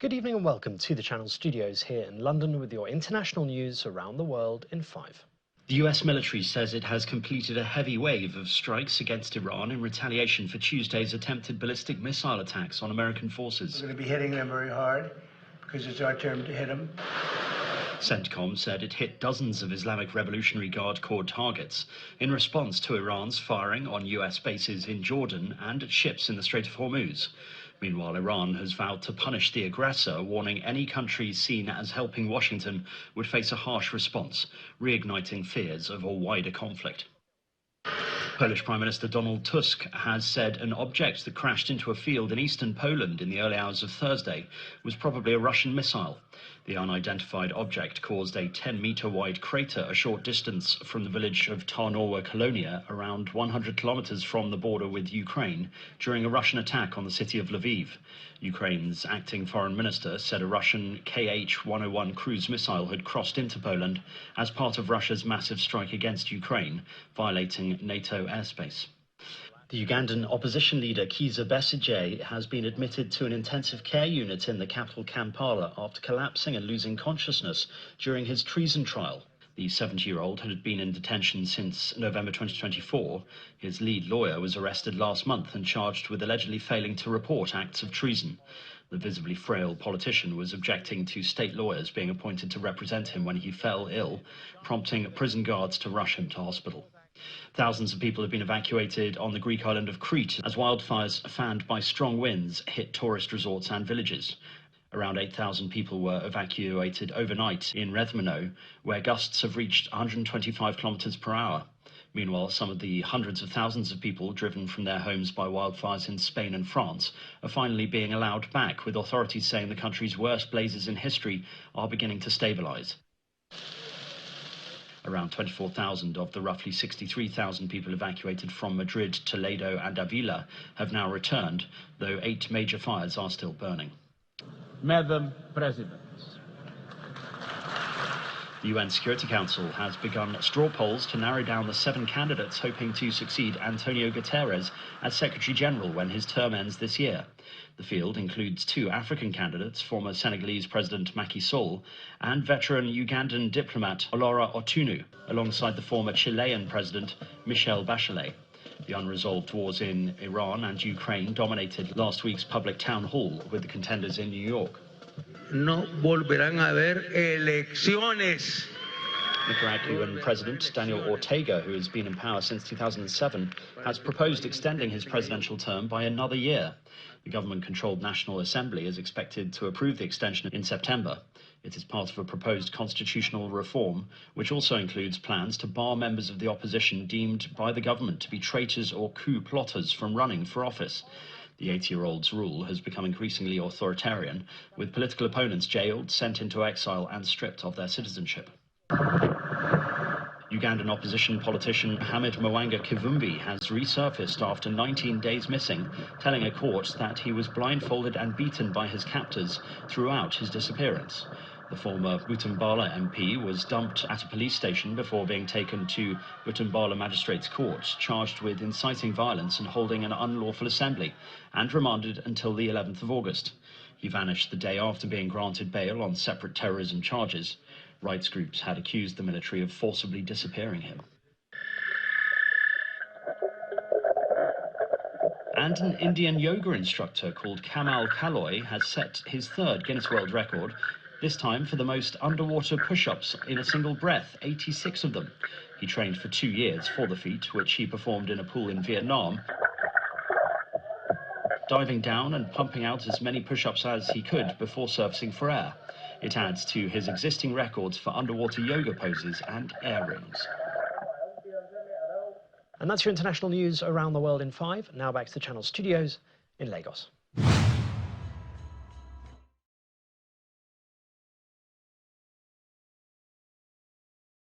Good evening and welcome to the Channel Studios here in London with your international news around the world in 5. The US military says it has completed a heavy wave of strikes against Iran in retaliation for Tuesday's attempted ballistic missile attacks on American forces. We're going to be hitting them very hard because it's our turn to hit them. CENTCOM said it hit dozens of Islamic Revolutionary Guard Corps targets in response to Iran's firing on US bases in Jordan and at ships in the Strait of Hormuz. Meanwhile, Iran has vowed to punish the aggressor, warning any country seen as helping Washington would face a harsh response, reigniting fears of a wider conflict. Polish Prime Minister Donald Tusk has said an object that crashed into a field in eastern Poland in the early hours of Thursday was probably a Russian missile. The unidentified object caused a 10-meter-wide crater a short distance from the village of Tarnowa Kolonia, around 100 kilometers from the border with Ukraine, during a Russian attack on the city of Lviv. Ukraine's acting foreign minister said a Russian Kh-101 cruise missile had crossed into Poland as part of Russia's massive strike against Ukraine, violating NATO airspace. The Ugandan opposition leader Kizza Besigye has been admitted to an intensive care unit in the capital Kampala after collapsing and losing consciousness during his treason trial. The 70-year-old had been in detention since November 2024. His lead lawyer was arrested last month and charged with allegedly failing to report acts of treason. The visibly frail politician was objecting to state lawyers being appointed to represent him when he fell ill, prompting prison guards to rush him to hospital. Thousands of people have been evacuated on the Greek island of Crete as wildfires fanned by strong winds hit tourist resorts and villages. Around 8,000 people were evacuated overnight in Rethmino, where gusts have reached 125 kilometers per hour. Meanwhile, some of the hundreds of thousands of people driven from their homes by wildfires in Spain and France are finally being allowed back, with authorities saying the country's worst blazes in history are beginning to stabilize. Around 24,000 of the roughly 63,000 people evacuated from Madrid, Toledo and Avila have now returned, though 8 major fires are still burning. Madam President. The UN Security Council has begun straw polls to narrow down the 7 candidates hoping to succeed Antonio Guterres as Secretary General when his term ends this year. The field includes 2 African candidates, former Senegalese President Macky Sall and veteran Ugandan diplomat Olora Otunu, alongside the former Chilean President Michelle Bachelet. The unresolved wars in Iran and Ukraine dominated last week's public town hall with the contenders in New York. No volverán a haber elecciones. Nicaraguan President Daniel Ortega, who has been in power since 2007, has proposed extending his presidential term by another year. The government-controlled National Assembly is expected to approve the extension in September. It is part of a proposed constitutional reform, which also includes plans to bar members of the opposition deemed by the government to be traitors or coup plotters from running for office. The 80-year-old's rule has become increasingly authoritarian, with political opponents jailed, sent into exile and stripped of their citizenship. Ugandan opposition politician Mohamed Mwanga Kivumbi has resurfaced after 19 days missing, telling a court that he was blindfolded and beaten by his captors throughout his disappearance. The former Butambala MP was dumped at a police station before being taken to Butambala Magistrates Court, charged with inciting violence and holding an unlawful assembly, and remanded until the 11th of August. He vanished the day after being granted bail on separate terrorism charges. Rights groups had accused the military of forcibly disappearing him. And an Indian yoga instructor called Kamal Kaloy has set his 3rd Guinness World Record, this time for the most underwater push-ups in a single breath, 86 of them. He trained for 2 years for the feat, which he performed in a pool in Vietnam, diving down and pumping out as many push-ups as he could before surfacing for air. It adds to his existing records for underwater yoga poses and air rings. And that's your international news around the world in 5. Now back to the Channel Studios in Lagos.